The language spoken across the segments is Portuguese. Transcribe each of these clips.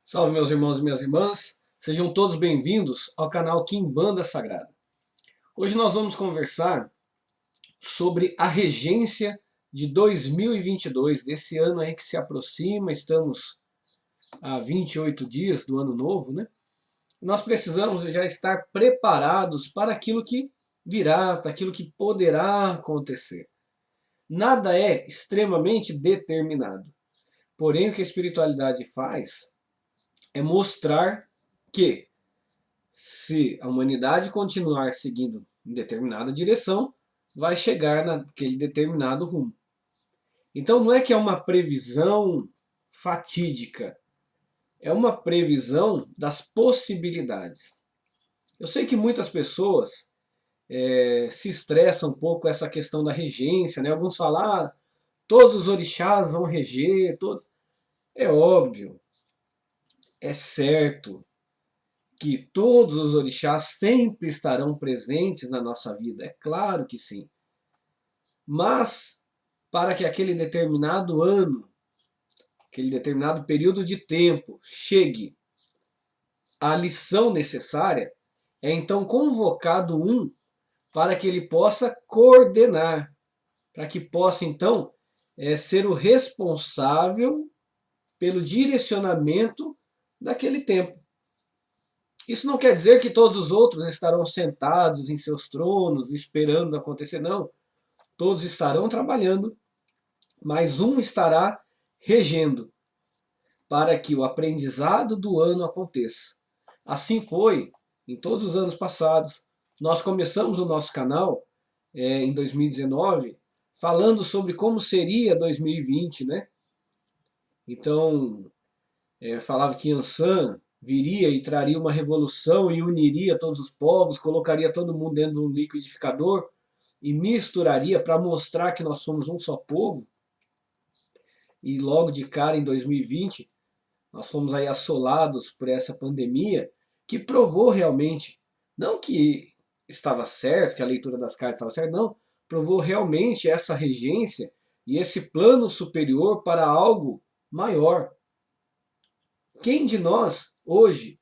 Salve meus irmãos e minhas irmãs, sejam todos bem-vindos ao canal Quimbanda Sagrada. Hoje nós vamos conversar sobre a regência de 2022, desse ano aí que se aproxima, estamos a 28 dias do ano novo, né? Nós precisamos já estar preparados para aquilo que virá, para aquilo que poderá acontecer. Nada é extremamente determinado, porém o que a espiritualidade faz é mostrar que se a humanidade continuar seguindo em determinada direção, vai chegar naquele determinado rumo. Então não é que é uma previsão fatídica, é uma previsão das possibilidades. Eu sei que muitas pessoas se estressam um pouco com essa questão da regência, né? Alguns falam, todos os orixás vão reger, todos. É óbvio, é certo, que todos os orixás sempre estarão presentes na nossa vida. É claro que sim. Mas, para que aquele determinado ano, aquele determinado período de tempo chegue à lição necessária, é então convocado um para que ele possa coordenar, para que possa então ser o responsável pelo direcionamento daquele tempo. Isso não quer dizer que todos os outros estarão sentados em seus tronos esperando acontecer, não. Todos estarão trabalhando, mas um estará regendo para que o aprendizado do ano aconteça. Assim foi em todos os anos passados. Nós começamos o nosso canal em 2019 falando sobre como seria 2020, né? Então, falava que Yansan viria e traria uma revolução e uniria todos os povos, colocaria todo mundo dentro de um liquidificador e misturaria para mostrar que nós somos um só povo. E logo de cara, em 2020, nós fomos aí assolados por essa pandemia que provou realmente, não que estava certo, que a leitura das cartas estava certa, não, provou realmente essa regência e esse plano superior para algo maior. Quem de nós, hoje,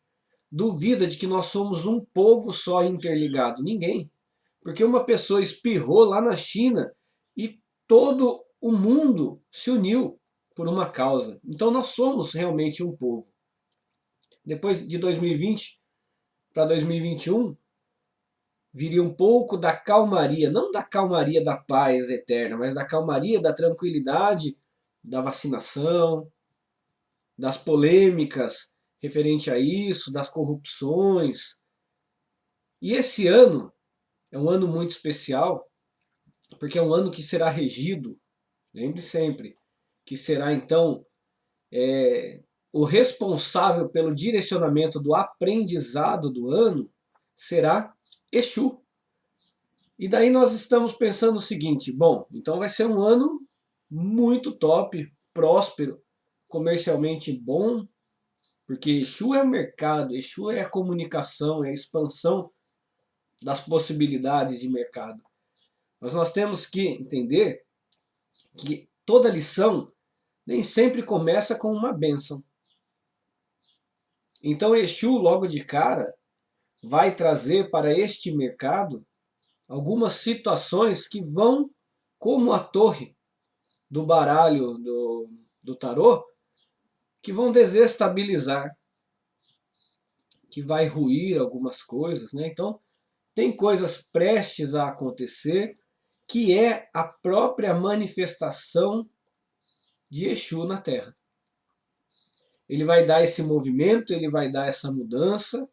duvida de que nós somos um povo só interligado? Ninguém. Porque uma pessoa espirrou lá na China e todo o mundo se uniu por uma causa. Então nós somos realmente um povo. Depois de 2020 para 2021, viria um pouco da calmaria, não da calmaria da paz eterna, mas da calmaria, da tranquilidade, da vacinação, das polêmicas referente a isso, das corrupções. E esse ano é um ano muito especial, porque é um ano que será regido, lembre sempre, que será então o responsável pelo direcionamento do aprendizado do ano será Exu. E daí nós estamos pensando o seguinte, bom, então vai ser um ano muito top, próspero, comercialmente bom, porque Exu é o mercado, Exu é a comunicação, é a expansão das possibilidades de mercado. Mas nós temos que entender que toda lição nem sempre começa com uma bênção. Então Exu, logo de cara, vai trazer para este mercado algumas situações que vão, como a torre do baralho do tarô, que vão desestabilizar, que vai ruir algumas coisas, né? Então, tem coisas prestes a acontecer que é a própria manifestação de Exu na Terra. Ele vai dar esse movimento, ele vai dar essa mudança,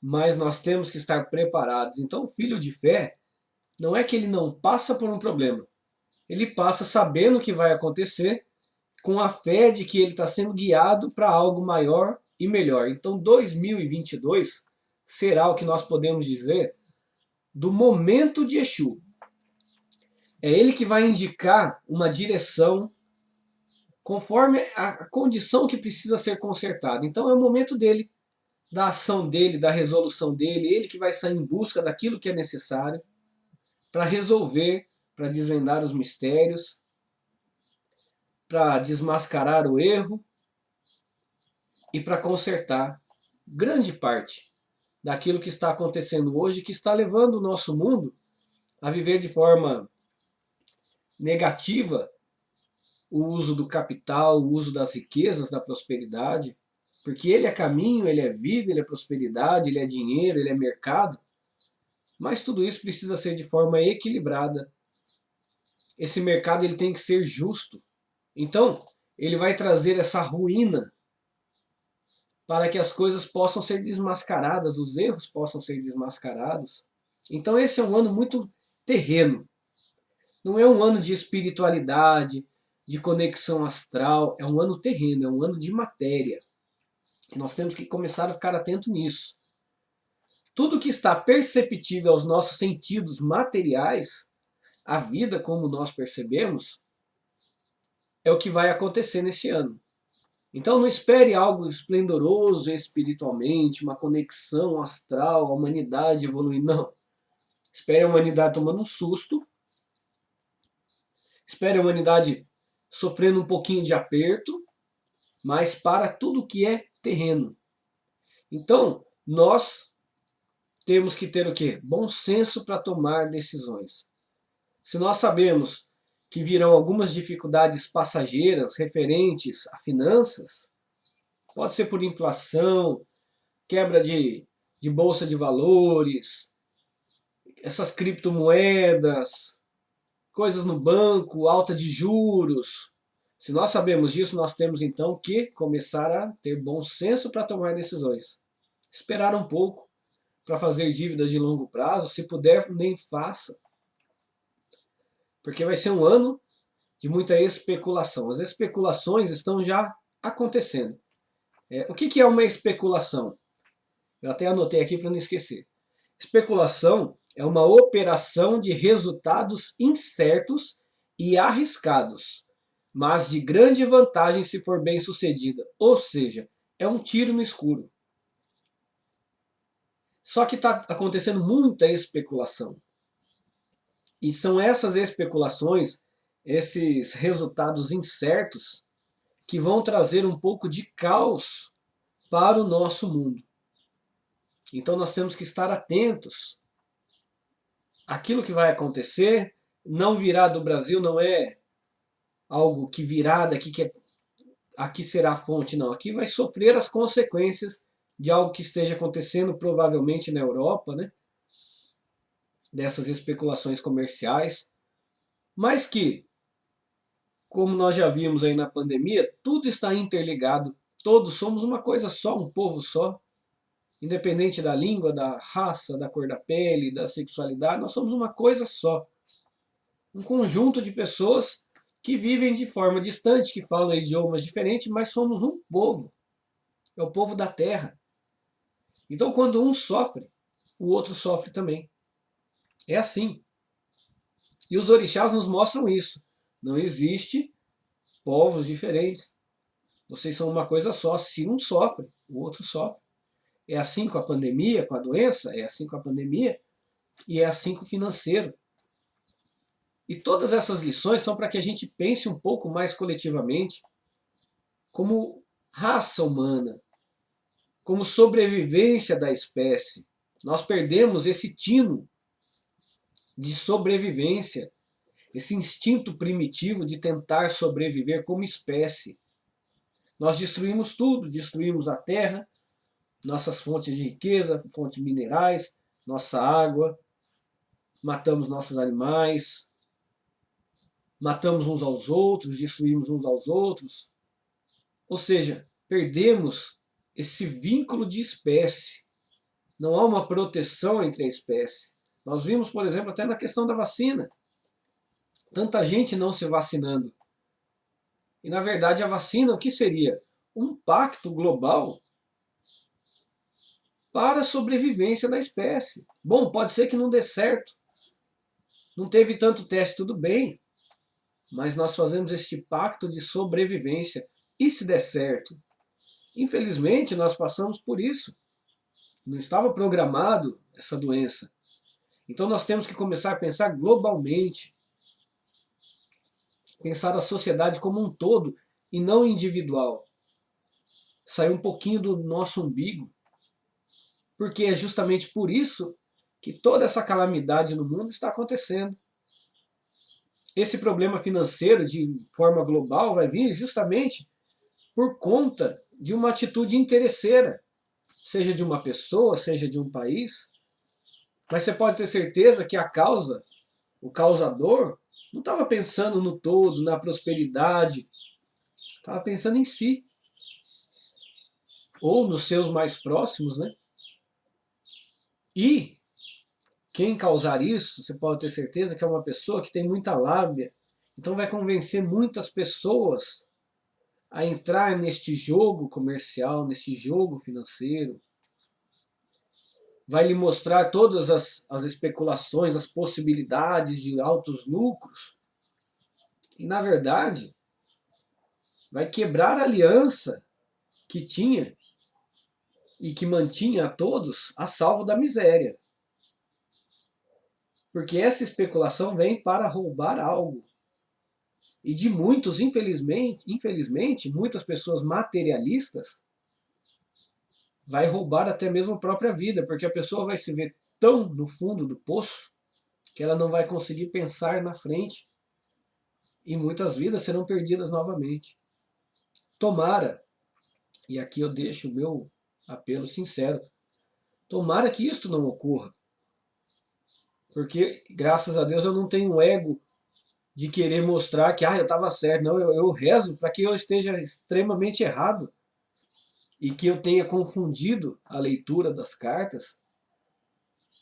mas nós temos que estar preparados. Então, o filho de fé não é que ele não passa por um problema. Ele passa sabendo o que vai acontecer, com a fé de que ele está sendo guiado para algo maior e melhor. Então, 2022 será o que nós podemos dizer do momento de Exu. É ele que vai indicar uma direção conforme a condição que precisa ser consertada. Então, é o momento dele, da ação dele, da resolução dele, ele que vai sair em busca daquilo que é necessário para resolver, para desvendar os mistérios, para desmascarar o erro e para consertar grande parte daquilo que está acontecendo hoje, que está levando o nosso mundo a viver de forma negativa o uso do capital, o uso das riquezas, da prosperidade, porque ele é caminho, ele é vida, ele é prosperidade, ele é dinheiro, ele é mercado, mas tudo isso precisa ser de forma equilibrada. Esse mercado ele tem que ser justo. Então, ele vai trazer essa ruína para que as coisas possam ser desmascaradas, os erros possam ser desmascarados. Então esse é um ano muito terreno. Não é um ano de espiritualidade, de conexão astral, é um ano terreno, é um ano de matéria. E nós temos que começar a ficar atento nisso. Tudo que está perceptível aos nossos sentidos materiais, a vida como nós percebemos, é o que vai acontecer nesse ano. Então não espere algo esplendoroso espiritualmente, uma conexão astral, a humanidade evoluindo, não. Espere a humanidade tomando um susto, espere a humanidade sofrendo um pouquinho de aperto, mas para tudo que é terreno. Então, nós temos que ter o quê? Bom senso para tomar decisões. Se nós sabemos que virão algumas dificuldades passageiras referentes a finanças, pode ser por inflação, quebra de bolsa de valores, essas criptomoedas, coisas no banco, alta de juros. Se nós sabemos disso, nós temos então que começar a ter bom senso para tomar decisões. Esperar um pouco para fazer dívidas de longo prazo, se puder, nem faça. Porque vai ser um ano de muita especulação. As especulações estão já acontecendo. O que é uma especulação? Eu até anotei aqui para não esquecer. Especulação é uma operação de resultados incertos e arriscados, mas de grande vantagem se for bem sucedida. Ou seja, é um tiro no escuro. Só que está acontecendo muita especulação. E são essas especulações, esses resultados incertos, que vão trazer um pouco de caos para o nosso mundo. Então nós temos que estar atentos. Aquilo que vai acontecer não virá do Brasil, não é algo que virá daqui, aqui será a fonte, não. Aqui vai sofrer as consequências de algo que esteja acontecendo provavelmente na Europa, né? Dessas especulações comerciais, mas que, como nós já vimos aí na pandemia, tudo está interligado, todos somos uma coisa só, um povo só, independente da língua, da raça, da cor da pele, da sexualidade, nós somos uma coisa só. Um conjunto de pessoas que vivem de forma distante, que falam idiomas diferentes, mas somos um povo. É o povo da terra. Então quando um sofre, o outro sofre também. É assim. E os orixás nos mostram isso. Não existe povos diferentes. Vocês são uma coisa só. Se um sofre, o outro sofre. É assim com a pandemia, com a doença, é assim com a pandemia e é assim com o financeiro. E todas essas lições são para que a gente pense um pouco mais coletivamente como raça humana, como sobrevivência da espécie. Nós perdemos esse tino de sobrevivência, esse instinto primitivo de tentar sobreviver como espécie. Nós destruímos tudo, destruímos a terra, nossas fontes de riqueza, fontes minerais, nossa água, matamos nossos animais, matamos uns aos outros, destruímos uns aos outros. Ou seja, perdemos esse vínculo de espécie. Não há uma proteção entre a espécie. Nós vimos, por exemplo, até na questão da vacina. Tanta gente não se vacinando. E, na verdade, a vacina, o que seria? Um pacto global para a sobrevivência da espécie. Bom, pode ser que não dê certo. Não teve tanto teste, tudo bem. Mas nós fazemos este pacto de sobrevivência. E se der certo? Infelizmente, nós passamos por isso. Não estava programado essa doença. Então nós temos que começar a pensar globalmente. pensar a sociedade como um todo e não individual. Sair um pouquinho do nosso umbigo, porque é justamente por isso que toda essa calamidade no mundo está acontecendo. Esse problema financeiro de forma global vai vir justamente por conta de uma atitude interesseira, seja de uma pessoa, seja de um país. Mas você pode ter certeza que a causa, o causador, não estava pensando no todo, na prosperidade, estava pensando em si, ou nos seus mais próximos, né? E quem causar isso, você pode ter certeza que é uma pessoa que tem muita lábia, então vai convencer muitas pessoas a entrar neste jogo comercial, neste jogo financeiro, vai lhe mostrar todas as especulações, as possibilidades de altos lucros, e na verdade vai quebrar a aliança que tinha e que mantinha a todos a salvo da miséria. Porque essa especulação vem para roubar algo. E de muitos, infelizmente, muitas pessoas materialistas vai roubar até mesmo a própria vida, porque a pessoa vai se ver tão no fundo do poço que ela não vai conseguir pensar na frente e muitas vidas serão perdidas novamente. Tomara, e aqui eu deixo o meu apelo sincero, tomara que isto não ocorra, porque graças a Deus eu não tenho ego de querer mostrar que eu estava certo. Não, eu rezo para que eu esteja extremamente errado e que eu tenha confundido a leitura das cartas,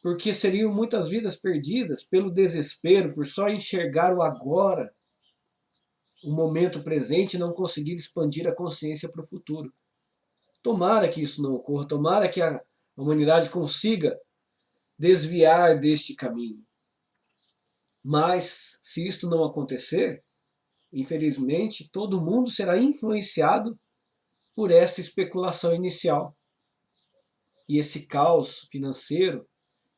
porque seriam muitas vidas perdidas pelo desespero, por só enxergar o agora, o momento presente e não conseguir expandir a consciência para o futuro. Tomara que isso não ocorra, tomara que a humanidade consiga desviar deste caminho. Mas, se isto não acontecer, infelizmente, todo mundo será influenciado por esta especulação inicial. E esse caos financeiro,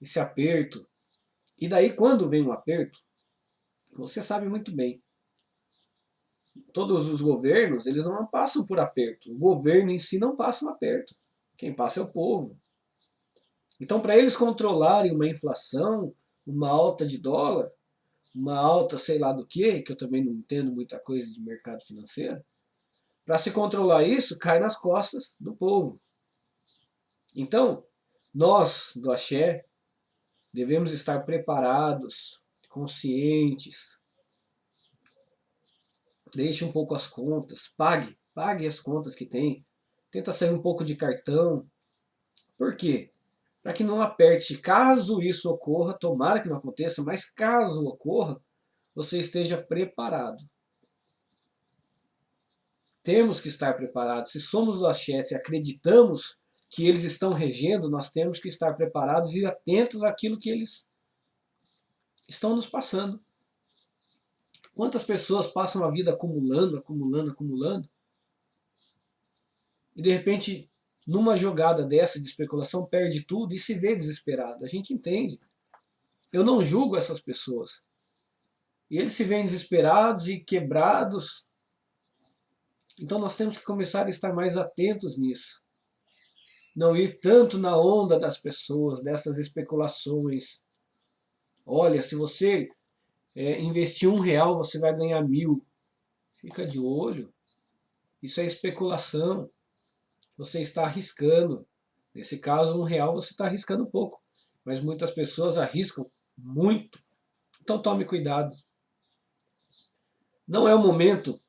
esse aperto. E daí, quando vem um aperto, você sabe muito bem, todos os governos, eles não passam por aperto. O governo em si não passa um aperto. Quem passa é o povo. Então, para eles controlarem uma inflação, uma alta de dólar, uma alta sei lá do que eu também não entendo muita coisa de mercado financeiro, para se controlar isso, cai nas costas do povo. Então, nós, do Axé, devemos estar preparados, conscientes. Deixe um pouco as contas, pague as contas que tem. Tenta sair um pouco de cartão. Por quê? Para que não aperte. Caso isso ocorra, tomara que não aconteça, mas caso ocorra, você esteja preparado. Temos que estar preparados. Se somos do Axé, se acreditamos que eles estão regendo, nós temos que estar preparados e atentos àquilo que eles estão nos passando. Quantas pessoas passam a vida acumulando, acumulando, acumulando, e de repente, numa jogada dessa de especulação, perde tudo e se vê desesperado. A gente entende. Eu não julgo essas pessoas. E eles se veem desesperados e quebrados. Então nós temos que começar a estar mais atentos nisso. Não ir tanto na onda das pessoas, dessas especulações. Olha, se você investir R$1, você vai ganhar 1.000. Fica de olho. Isso é especulação. Você está arriscando. Nesse caso, R$1 você está arriscando pouco. Mas muitas pessoas arriscam muito. Então tome cuidado. Não é o momento,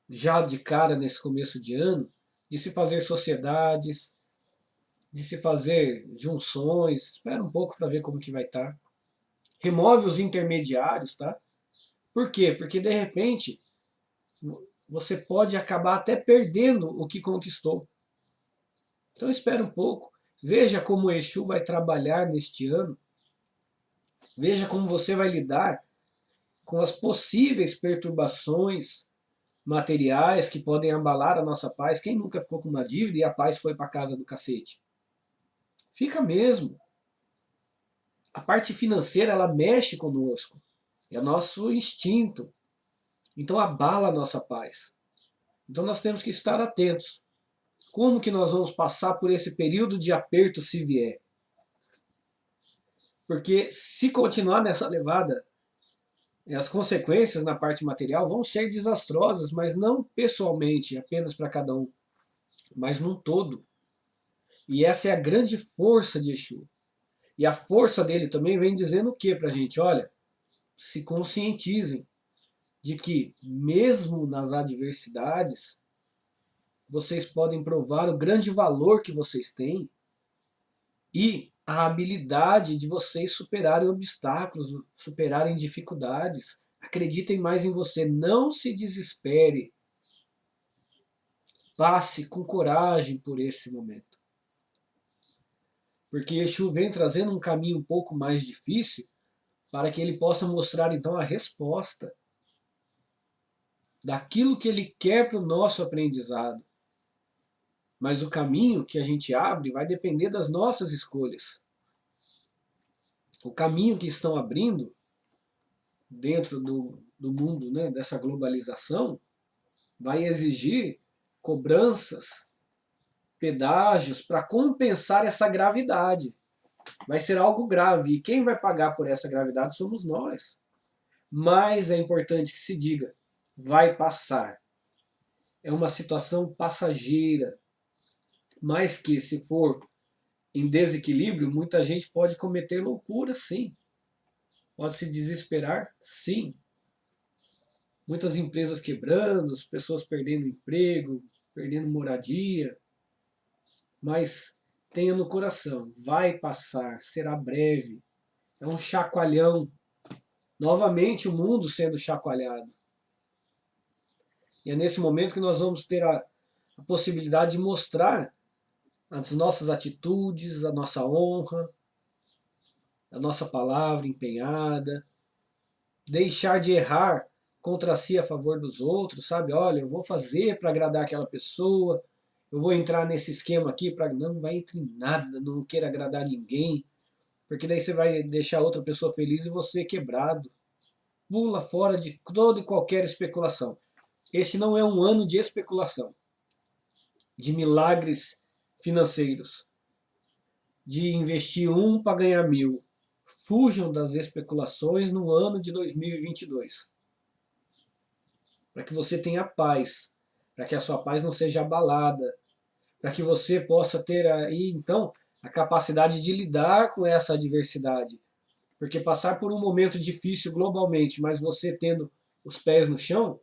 já de cara nesse começo de ano, de se fazer sociedades, de se fazer junções. Espera um pouco para ver como que vai estar. Remove os intermediários, tá? Por quê? Porque de repente você pode acabar até perdendo o que conquistou. Então espera um pouco. Veja como o Exu vai trabalhar neste ano. Veja como você vai lidar com as possíveis perturbações materiais que podem abalar a nossa paz. Quem nunca ficou com uma dívida e a paz foi para casa do cacete? Fica mesmo. A parte financeira, ela mexe conosco. É nosso instinto. Então abala a nossa paz. Então nós temos que estar atentos. Como que nós vamos passar por esse período de aperto se vier? Porque se continuar nessa levada, as consequências na parte material vão ser desastrosas, mas não pessoalmente, apenas para cada um, mas num todo. E essa é a grande força de Exu. E a força dele também vem dizendo o que para a gente? Olha, se conscientizem de que, mesmo nas adversidades, vocês podem provar o grande valor que vocês têm e a habilidade de vocês superarem obstáculos, superarem dificuldades. Acreditem mais em você, não se desespere. Passe com coragem por esse momento. Porque Exu vem trazendo um caminho um pouco mais difícil para que ele possa mostrar então a resposta daquilo que ele quer para o nosso aprendizado. Mas o caminho que a gente abre vai depender das nossas escolhas. O caminho que estão abrindo dentro do mundo, né, dessa globalização, vai exigir cobranças, pedágios para compensar essa gravidade. Vai ser algo grave. E quem vai pagar por essa gravidade somos nós. Mas é importante que se diga, vai passar. É uma situação passageira. Mas que, se for em desequilíbrio, muita gente pode cometer loucura, sim. Pode se desesperar, sim. Muitas empresas quebrando, pessoas perdendo emprego, perdendo moradia. Mas tenha no coração, vai passar, será breve. É um chacoalhão. Novamente o mundo sendo chacoalhado. E é nesse momento que nós vamos ter a possibilidade de mostrar as nossas atitudes, a nossa honra, a nossa palavra empenhada, deixar de errar contra si a favor dos outros, sabe? Olha, eu vou fazer para agradar aquela pessoa, eu vou entrar nesse esquema aqui para não vai entrar em nada, não queira agradar ninguém, porque daí você vai deixar outra pessoa feliz e você quebrado. Pula fora de toda e qualquer especulação. Este não é um ano de especulação, de milagres financeiros, de investir 1 para ganhar 1000. Fujam das especulações no ano de 2022. Para que você tenha paz, para que a sua paz não seja abalada, para que você possa ter aí, então, a capacidade de lidar com essa adversidade. Porque passar por um momento difícil globalmente, mas você tendo os pés no chão,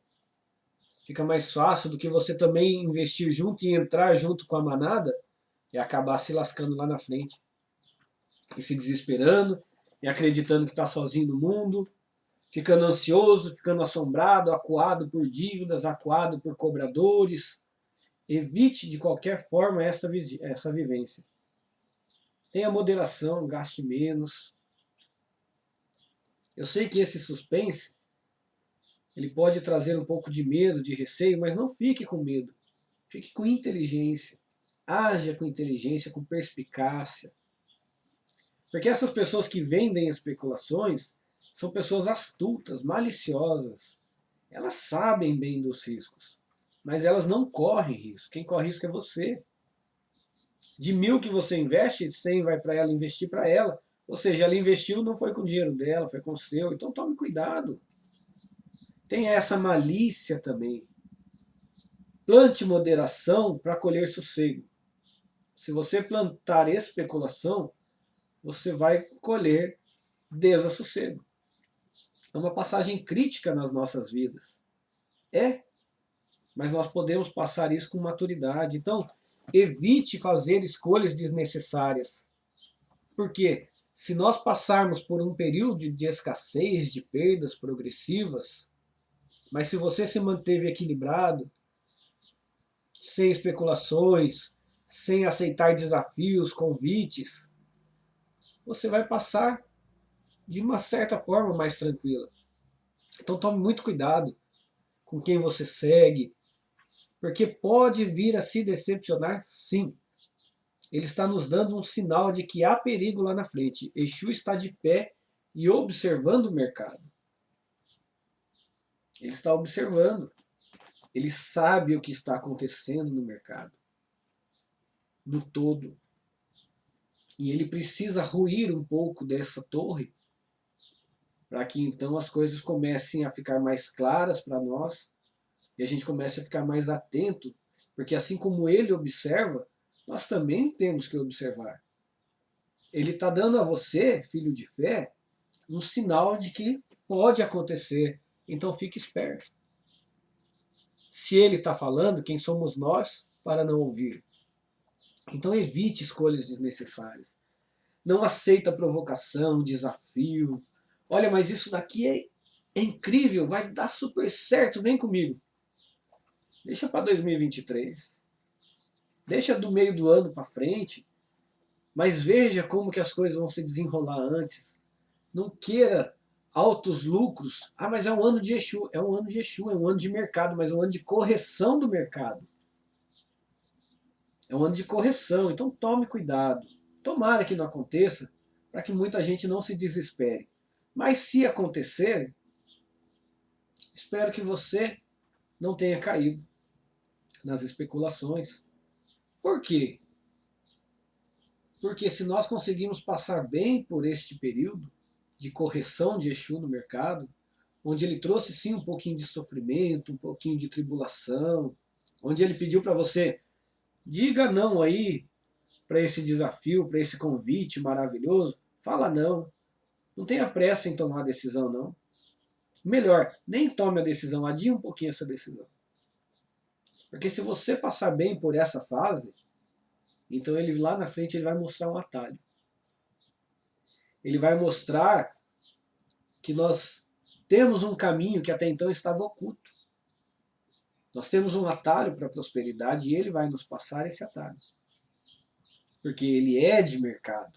fica mais fácil do que você também investir junto e entrar junto com a manada e acabar se lascando lá na frente. E se desesperando, e acreditando que está sozinho no mundo, ficando ansioso, ficando assombrado, acuado por dívidas, acuado por cobradores. Evite de qualquer forma essa vivência. Tenha moderação, gaste menos. Eu sei que esse suspense ele pode trazer um pouco de medo, de receio, mas não fique com medo. Fique com inteligência. Haja com inteligência, com perspicácia. Porque essas pessoas que vendem especulações são pessoas astutas, maliciosas. Elas sabem bem dos riscos, mas elas não correm risco. Quem corre risco é você. De 1000 que você investe, 100 vai para ela investir para ela. Ou seja, ela investiu, não foi com o dinheiro dela, foi com o seu. Então tome cuidado. Tem essa malícia também. Plante moderação para colher sossego. Se você plantar especulação, você vai colher desassossego. É uma passagem crítica nas nossas vidas. É, mas nós podemos passar isso com maturidade. Então, evite fazer escolhas desnecessárias. Porque se nós passarmos por um período de escassez, de perdas progressivas, mas se você se manteve equilibrado, sem especulações, sem aceitar desafios, convites, você vai passar de uma certa forma mais tranquila. Então tome muito cuidado com quem você segue, porque pode vir a se decepcionar, sim. Ele está nos dando um sinal de que há perigo lá na frente. Exu está de pé e observando o mercado. Ele está observando. Ele sabe o que está acontecendo no mercado, no todo. E ele precisa ruir um pouco dessa torre para que então as coisas comecem a ficar mais claras para nós e a gente comece a ficar mais atento, porque assim como ele observa, nós também temos que observar. Ele está dando a você, filho de fé, um sinal de que pode acontecer, então fique esperto. Se ele está falando, quem somos nós para não ouvir? Então evite escolhas desnecessárias. Não aceita provocação, desafio. Olha, mas isso daqui é incrível, vai dar super certo, vem comigo. Deixa para 2023. Deixa do meio do ano para frente. Mas veja como que as coisas vão se desenrolar antes. Não queira altos lucros. Ah, mas é um ano de Exu. É um ano de Exu, é um ano de mercado, mas é um ano de correção do mercado. É um ano de correção, então tome cuidado. Tomara que não aconteça, para que muita gente não se desespere. Mas se acontecer, espero que você não tenha caído nas especulações. Por quê? Porque se nós conseguimos passar bem por este período de correção de Exu no mercado, onde ele trouxe sim um pouquinho de sofrimento, um pouquinho de tribulação, onde ele pediu para você, diga não aí para esse desafio, para esse convite maravilhoso, fala não. Não tenha pressa em tomar a decisão, não. Melhor, nem tome a decisão, adie um pouquinho essa decisão. Porque se você passar bem por essa fase, então ele lá na frente ele vai mostrar um atalho. Ele vai mostrar que nós temos um caminho que até então estava oculto. Nós temos um atalho para a prosperidade e ele vai nos passar esse atalho. Porque ele é de mercado.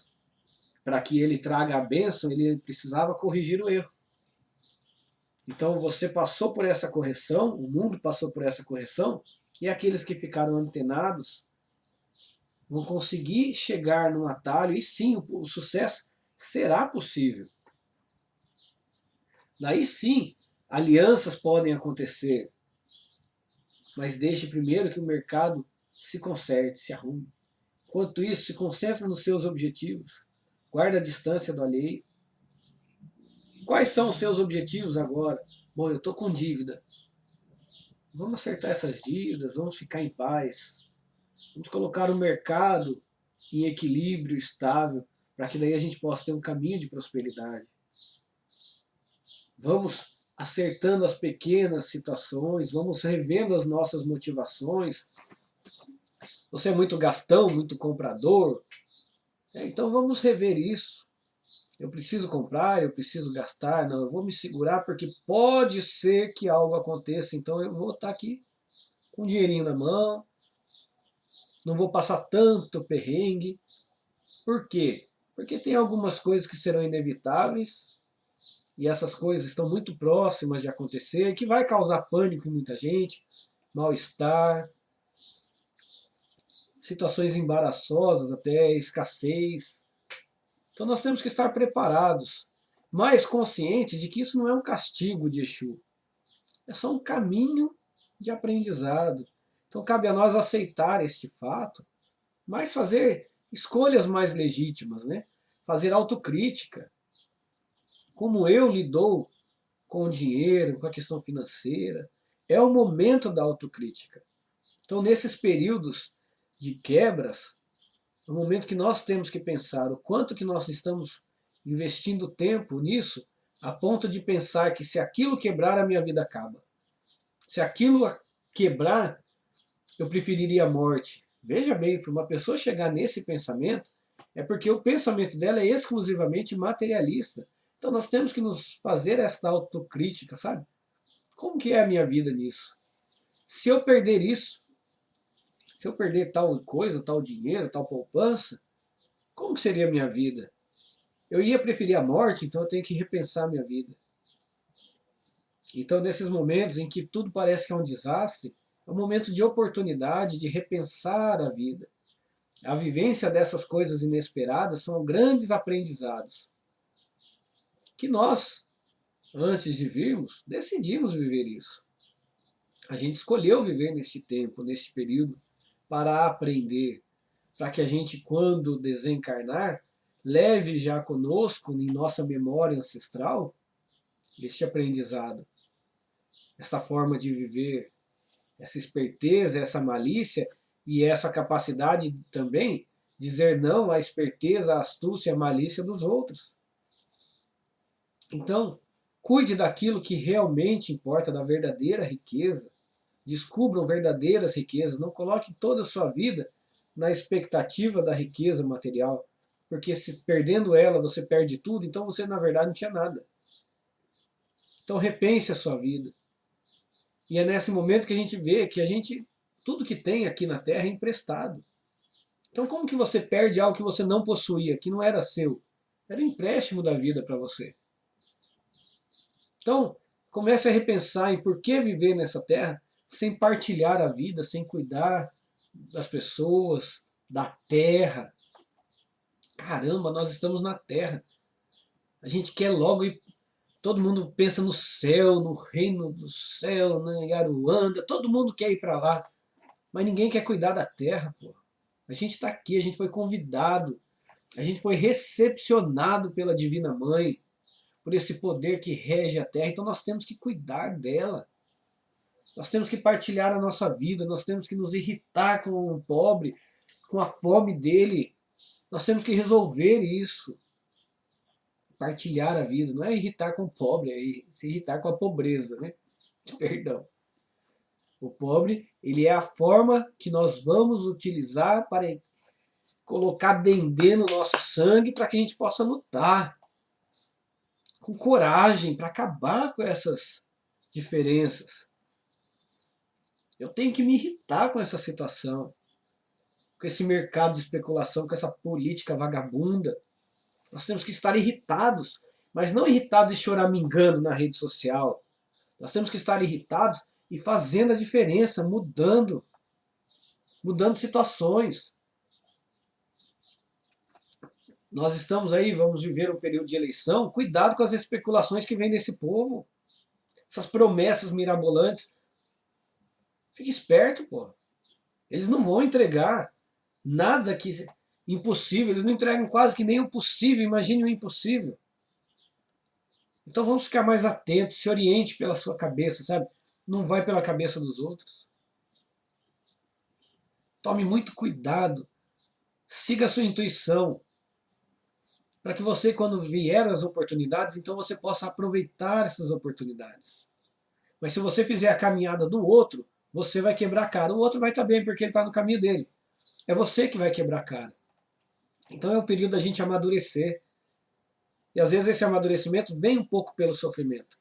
Para que ele traga a bênção, ele precisava corrigir o erro. Então você passou por essa correção, o mundo passou por essa correção, e aqueles que ficaram antenados vão conseguir chegar num atalho, e sim, o sucesso será possível. Daí sim, alianças podem acontecer, mas deixe primeiro que o mercado se conserte, se arrume. Enquanto isso, se concentra nos seus objetivos, guarda a distância do alheio. Quais são os seus objetivos agora? Bom, eu estou com dívida. Vamos acertar essas dívidas, vamos ficar em paz. Vamos colocar o mercado em equilíbrio estável, para que daí a gente possa ter um caminho de prosperidade. Vamos acertando as pequenas situações, vamos revendo as nossas motivações. Você é muito gastão, muito comprador, então vamos rever isso. Eu preciso comprar, eu preciso gastar, não, eu vou me segurar porque pode ser que algo aconteça, então eu vou estar aqui com um dinheirinho na mão, não vou passar tanto perrengue. Por quê? Porque tem algumas coisas que serão inevitáveis e essas coisas estão muito próximas de acontecer, que vai causar pânico em muita gente, mal-estar, situações embaraçosas, até escassez. Então nós temos que estar preparados, mais conscientes de que isso não é um castigo de Exu, é só um caminho de aprendizado. Então cabe a nós aceitar este fato, mas fazer escolhas mais legítimas, né? Fazer autocrítica. Como eu lido com o dinheiro, com a questão financeira. É o momento da autocrítica. Então, nesses períodos de quebras, é o momento que nós temos que pensar o quanto que nós estamos investindo tempo nisso, a ponto de pensar que se aquilo quebrar, a minha vida acaba. Se aquilo quebrar, eu preferiria a morte. Veja bem, para uma pessoa chegar nesse pensamento, é porque o pensamento dela é exclusivamente materialista. Então nós temos que nos fazer essa autocrítica, sabe? Como que é a minha vida nisso? Se eu perder isso, se eu perder tal coisa, tal dinheiro, tal poupança, como que seria a minha vida? Eu ia preferir a morte, então eu tenho que repensar a minha vida. Então, nesses momentos em que tudo parece que é um desastre, é um momento de oportunidade de repensar a vida. A vivência dessas coisas inesperadas são grandes aprendizados que nós antes de virmos, decidimos viver isso. A gente escolheu viver neste tempo, neste período, para aprender, para que a gente, quando desencarnar, leve já conosco, em nossa memória ancestral, este aprendizado, esta forma de viver, essa esperteza, essa malícia e essa capacidade também de dizer não à esperteza, à astúcia, à malícia dos outros. Então, cuide daquilo que realmente importa, da verdadeira riqueza. Descubram verdadeiras riquezas. Não coloque toda a sua vida na expectativa da riqueza material. Porque se perdendo ela, você perde tudo, então você na verdade não tinha nada. Então repense a sua vida. E é nesse momento que a gente vê que tudo que tem aqui na Terra é emprestado. Então como que você perde algo que você não possuía, que não era seu? Era um empréstimo da vida para você. Então, comece a repensar em por que viver nessa terra sem partilhar a vida, sem cuidar das pessoas, da terra. Caramba, nós estamos na terra. A gente quer logo ir. Todo mundo pensa no céu, no reino do céu, em Aruanda. Todo mundo quer ir para lá. Mas ninguém quer cuidar da terra, pô. A gente está aqui, a gente foi convidado. A gente foi recepcionado pela Divina Mãe, por esse poder que rege a terra. Então nós temos que cuidar dela. Nós temos que partilhar a nossa vida, nós temos que nos irritar com o pobre, com a fome dele. Nós temos que resolver isso. Partilhar a vida, não é irritar com o pobre, é se irritar com a pobreza, né? Perdão. O pobre, ele é a forma que nós vamos utilizar para colocar dendê no nosso sangue para que a gente possa lutar com coragem para acabar com essas diferenças. Eu tenho que me irritar com essa situação, com esse mercado de especulação, com essa política vagabunda. Nós temos que estar irritados, mas não irritados e choramingando na rede social. Nós temos que estar irritados e fazendo a diferença, mudando situações. Nós estamos aí, vamos viver um período de eleição, cuidado com as especulações que vêm desse povo. Essas promessas mirabolantes. Fique esperto, pô. Eles não vão entregar nada que impossível, eles não entregam quase que nem o possível, imagine o impossível. Então vamos ficar mais atentos, se oriente pela sua cabeça, sabe? Não vai pela cabeça dos outros. Tome muito cuidado, siga a sua intuição, para que você, quando vier as oportunidades, então você possa aproveitar essas oportunidades. Mas se você fizer a caminhada do outro, você vai quebrar a cara. O outro vai estar bem porque ele está no caminho dele. É você que vai quebrar a cara. Então é o período da gente amadurecer. E às vezes esse amadurecimento vem um pouco pelo sofrimento.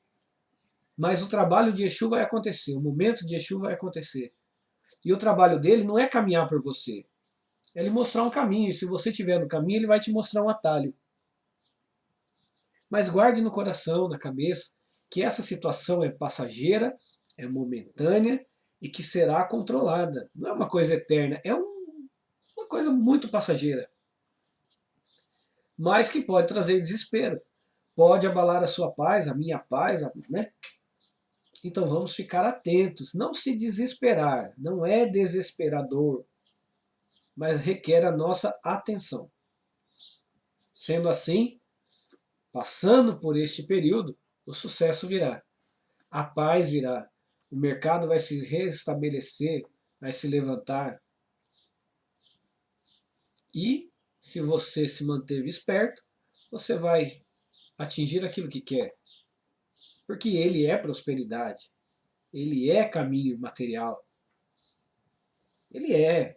Mas o trabalho de Exu vai acontecer, o momento de Exu vai acontecer. E o trabalho dele não é caminhar por você, é lhe mostrar um caminho. E se você estiver no caminho, ele vai te mostrar um atalho. Mas guarde no coração, na cabeça, que essa situação é passageira, é momentânea e que será controlada. Não é uma coisa eterna, é uma coisa muito passageira. Mas que pode trazer desespero. Pode abalar a sua paz, a minha paz, né? Então vamos ficar atentos, não se desesperar, não é desesperador, mas requer a nossa atenção. Sendo assim, passando por este período, o sucesso virá, a paz virá, o mercado vai se restabelecer, vai se levantar. E, se você se manteve esperto, você vai atingir aquilo que quer. Porque ele é prosperidade, ele é caminho material. Ele é.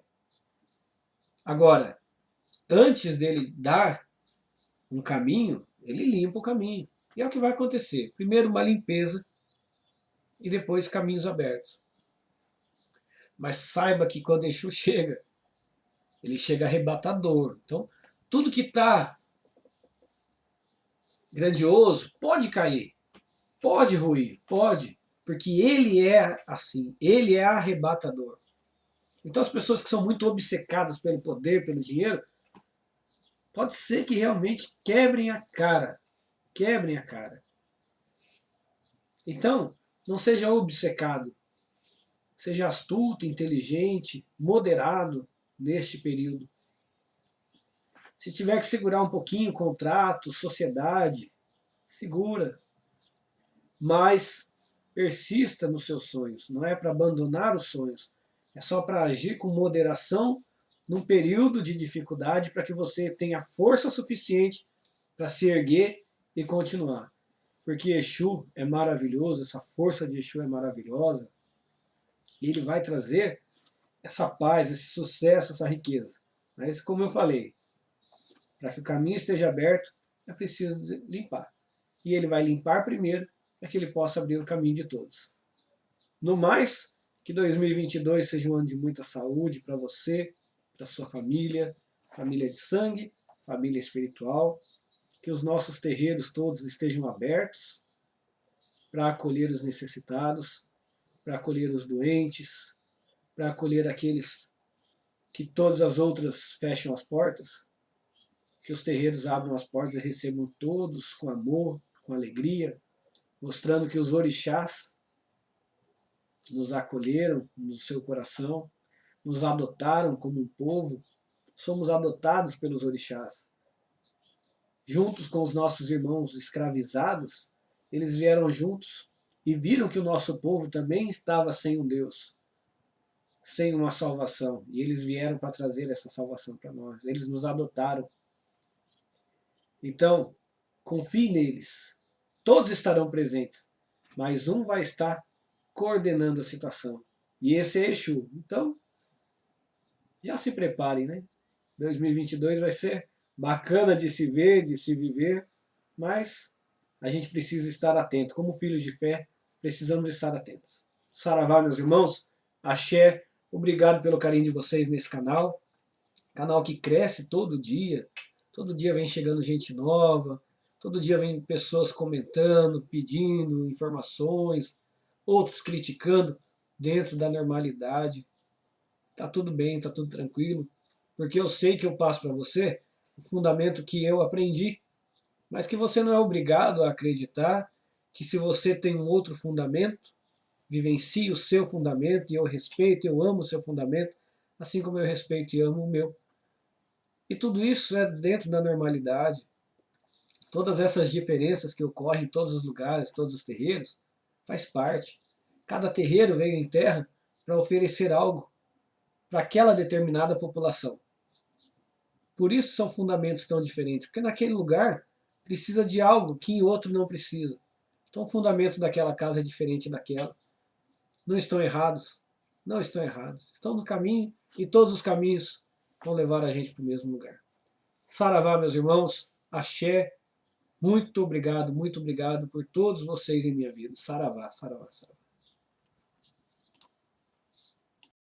Agora, antes dele dar um caminho, ele limpa o caminho. E é o que vai acontecer. Primeiro uma limpeza e depois caminhos abertos. Mas saiba que quando Exu chega, ele chega arrebatador. Então, tudo que está grandioso pode cair, pode ruir, pode, porque ele é assim, ele é arrebatador. Então as pessoas que são muito obcecadas pelo poder, pelo dinheiro, pode ser que realmente quebrem a cara. Quebrem a cara. Então, não seja obcecado, seja astuto, inteligente, moderado neste período. Se tiver que segurar um pouquinho contrato, sociedade, segura. Mas persista nos seus sonhos. Não é para abandonar os sonhos. É só para agir com moderação num período de dificuldade para que você tenha força suficiente para se erguer e continuar. Porque Exu é maravilhoso, essa força de Exu é maravilhosa. E ele vai trazer essa paz, esse sucesso, essa riqueza. Mas, como eu falei, para que o caminho esteja aberto, é preciso limpar. E ele vai limpar primeiro, para que ele possa abrir o caminho de todos. No mais, que 2022 seja um ano de muita saúde para você, para sua família, família de sangue, família espiritual, que os nossos terreiros todos estejam abertos para acolher os necessitados, para acolher os doentes, para acolher aqueles que todas as outras fecham as portas, que os terreiros abram as portas e recebam todos com amor, com alegria, mostrando que os orixás nos acolheram no seu coração, nos adotaram como um povo, somos adotados pelos orixás. Juntos com os nossos irmãos escravizados, eles vieram juntos e viram que o nosso povo também estava sem um Deus, sem uma salvação. E eles vieram para trazer essa salvação para nós. Eles nos adotaram. Então, confie neles. Todos estarão presentes, mas um vai estar coordenando a situação. E esse é Exu. Então, já se preparem, né? 2022 vai ser bacana de se ver, de se viver, mas a gente precisa estar atento. Como filhos de fé, precisamos estar atentos. Saravá, meus irmãos, axé, obrigado pelo carinho de vocês nesse canal. Canal que cresce todo dia vem chegando gente nova, todo dia vem pessoas comentando, pedindo informações, outros criticando dentro da normalidade. Tá tudo bem, tá tudo tranquilo, porque eu sei que eu passo para você o fundamento que eu aprendi, mas que você não é obrigado a acreditar, que se você tem um outro fundamento, vivencie o seu fundamento, e eu respeito, eu amo o seu fundamento, assim como eu respeito e amo o meu. E tudo isso é dentro da normalidade. Todas essas diferenças que ocorrem em todos os lugares, todos os terreiros, faz parte. Cada terreiro veio em terra para oferecer algo para aquela determinada população. Por isso são fundamentos tão diferentes, porque naquele lugar precisa de algo que em outro não precisa. Então o fundamento daquela casa é diferente daquela. Não estão errados, não estão errados. Estão no caminho e todos os caminhos vão levar a gente para o mesmo lugar. Saravá, meus irmãos, axé, muito obrigado por todos vocês em minha vida. Saravá, saravá, saravá.